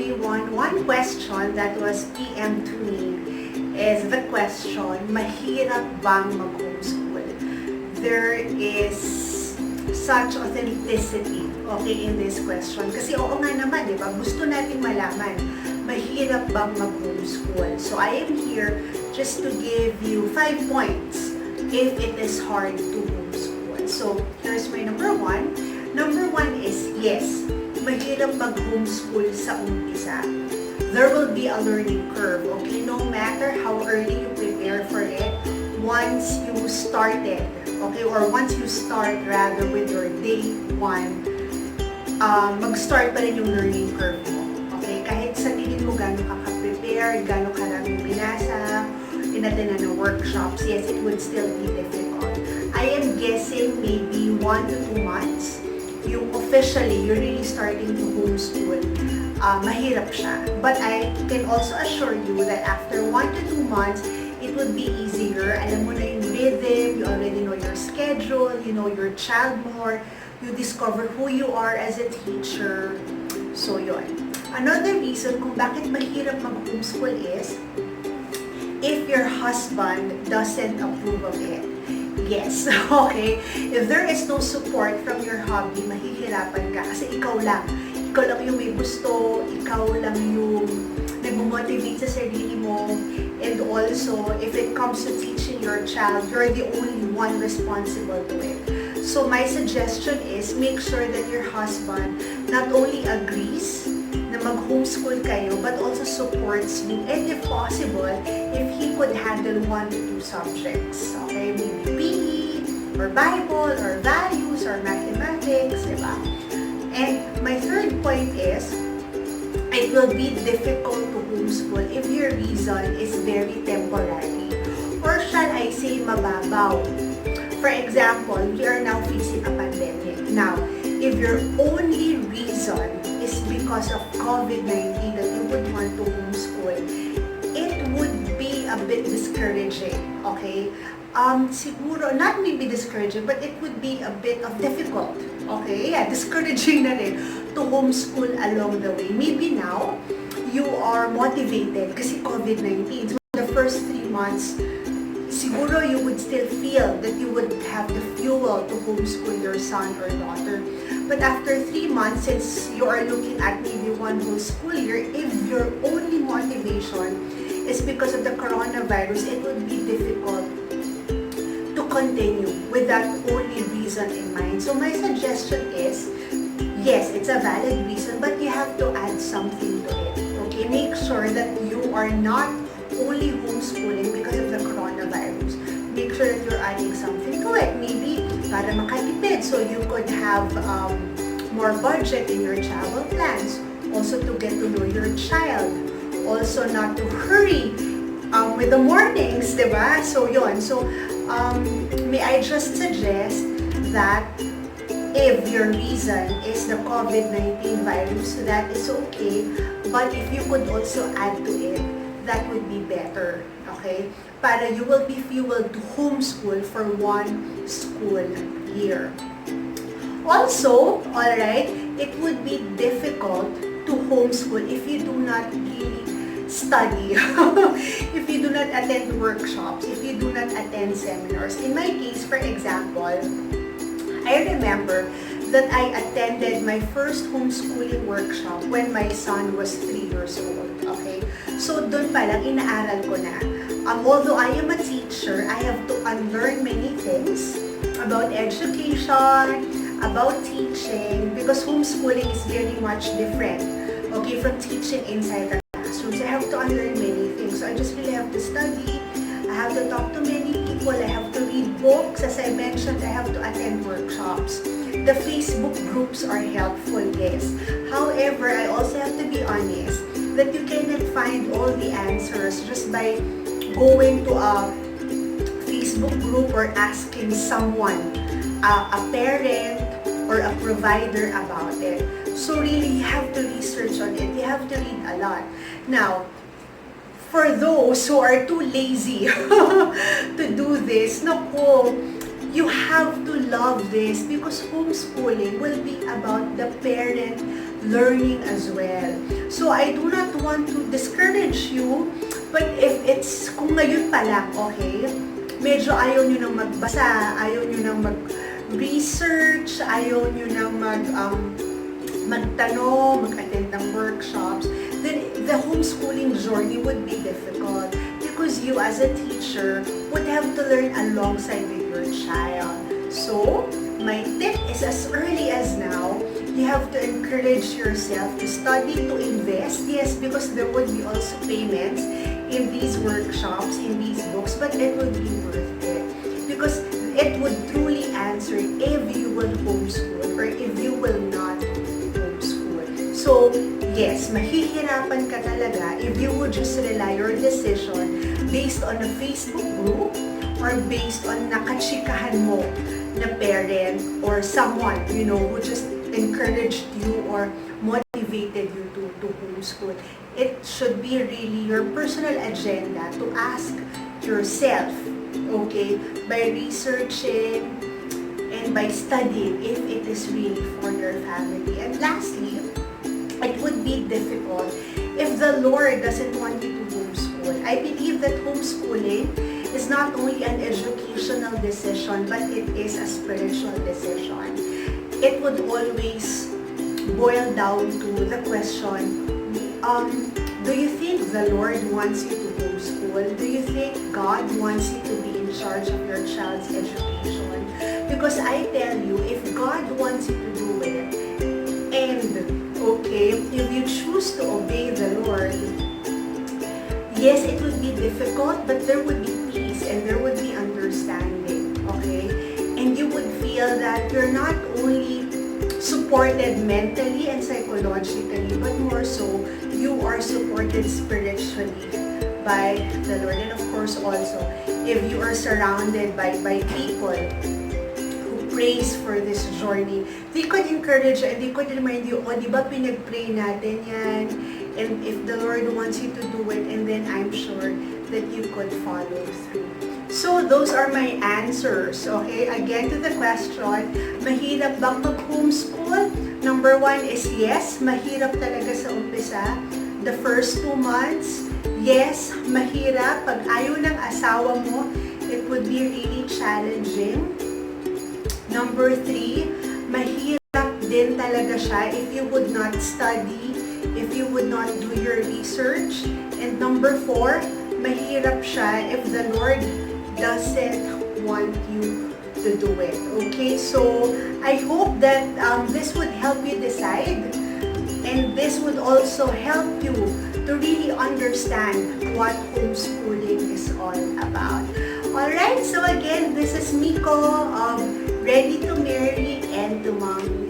everyone. One question that was PM to me is the question, mahirap bang mag-homeschool? There is such authenticity, okay, in this question. Kasi oo nga naman, di ba? Gusto nating malaman, mahirap bang mag-homeschool? So I am here just to give you 5 points if it is hard to homeschool. So here's my number 1. Number 1 is yes, mahirap mag-homeschool sa umpisa. There will be a learning curve, okay? No matter how early you prepare for it, once you started, okay, or once you start rather with your day 1, mag-start pa rin yung learning curve mo, okay? Kahit sa tingin mo gano'n ka ka-prepare, gano'n karaming binasa, inattend ng workshops, yes, it would still be difficult. I am guessing maybe 1 to 2 months, yung officially, you're really starting to homeschool, mahirap siya. But I can also assure you that after 1 to 2 months, it would be easier. Alam mo na yung rhythm, you already know your schedule, you know your child more, you discover who you are as a teacher. So yun. Another reason kung bakit mahirap mag-homeschool is if your husband doesn't approve of it. Yes, okay? If there is no support from your hubby, mahihirapan ka kasi ikaw lang yung may gusto, ikaw lang yung nag-motivate sa sarili mo, and also, if it comes to teaching your child, you're the only one responsible to it. So my suggestion is, make sure that your husband not only agrees na mag-homeschool kayo, but also supports you, and if possible, if he could handle 1 to 2 subjects, okay, maybe PE, or Bible, or values, or mathematics, diba? And my third point is, it will be difficult to homeschool if your reason is very temporary, or shall I say mababaw. For example, we are now facing a pandemic. Now, if your only reason is because of COVID-19 that you would want to homeschool, it would be a bit discouraging, okay? Siguro, not maybe discouraging, but it would be a bit of difficult, okay? Yeah, discouraging na rin to homeschool along the way. Maybe now, you are motivated kasi COVID-19. So, the first 3 months, siguro you would still feel that you would have the fuel to homeschool your son or daughter. But after 3 months, since you are looking at maybe 1 whole school year, if your only motivation is because of the coronavirus, it would be difficult to continue with that only reason in mind. So my suggestion is, yes, it's a valid reason, but you have to add something to it. Okay, make sure that you are not only homeschooling because of the coronavirus. Make sure that you're adding something to it. Maybe para makatipid, so you could have more budget in your travel plans. Also to get to know your child. Also not to hurry with the mornings, diba? So yun. So may I just suggest that if your reason is the COVID-19 virus, that is okay. But if you could also add to it, that would be better, okay? Para you will be fueled to homeschool for 1 school year. Also, alright, it would be difficult to homeschool if you do not really study, if you do not attend workshops, if you do not attend seminars. In my case, for example, I remember that I attended my first homeschooling workshop when my son was 3 years old, okay? So, doon pa lang, inaaral ko na. Although I am a teacher, I have to unlearn many things about education, about teaching, because homeschooling is very much different, okay, from teaching inside the classroom. So, I have to unlearn many things. So, I just really have to study, I have to talk to many people, I have to read books, as I mentioned, I have to attend workshops. The Facebook groups are helpful, yes. However, I also have to be honest that you cannot find all the answers just by going to a Facebook group or asking someone, a parent or a provider about it. So really, you have to research on it. You have to read a lot. Now, for those who are too lazy to do this, naku, you have to love this because homeschooling will be about the parent learning as well. So I do not want to discourage you, but if it's, kung ngayon pa lang, okay, medyo ayaw nyo nang magbasa, ayaw nyo nang mag-research, ayaw nyo nang magtanong, mag-attend ng workshops, then the homeschooling journey would be difficult because you as a teacher would have to learn alongside with your child. So, my tip is as early as now, you have to encourage yourself to study, to invest. Yes, because there would be also payments in these workshops, in these books, but it would be worth it. Because it would truly answer if you will homeschool or if you will not homeschool. So, yes, mahihirapan ka talaga if you would just rely your decision based on a Facebook group or based on nakachikahan mo na parent or someone, who just encouraged you or motivated you to homeschool. It should be really your personal agenda to ask yourself, okay, by researching and by studying if it is really for your family. And lastly, it would be difficult if the Lord doesn't want you to homeschool. I believe that homeschooling is not only an educational decision, but it is a spiritual decision. It would always boil down to the question, do you think the Lord wants you to homeschool? Do you think God wants you to be in charge of your child's education? Because I tell you, if God wants you to do it, and okay, if you choose to obey the Lord, yes, it would be difficult, but there would be peace and there would be understanding, okay? And you would feel that you're not only supported mentally and psychologically, but more so, you are supported spiritually by the Lord. And of course also, if you are surrounded by people who prays for this journey, they could encourage and they could remind you, di ba pinag-pray natin yan? And if the Lord wants you to do it, and then I'm sure that you could follow through. So, those are my answers, okay? Again, to the question, mahirap bang mag-homeschool? Number 1 is yes, mahirap talaga sa umpisa. The first 2 months, yes, mahirap. Pag ayaw ng asawa mo, it would be really challenging. Number 3, mahirap din talaga siya if you would not study, if you would not do your research. And number 4, mahirap siya if the Lord doesn't want you to do it. Okay, so I hope that this would help you decide, and this would also help you to really understand what homeschooling is all about. Alright, so again, this is Miko of Ready to Marry and to Mommy.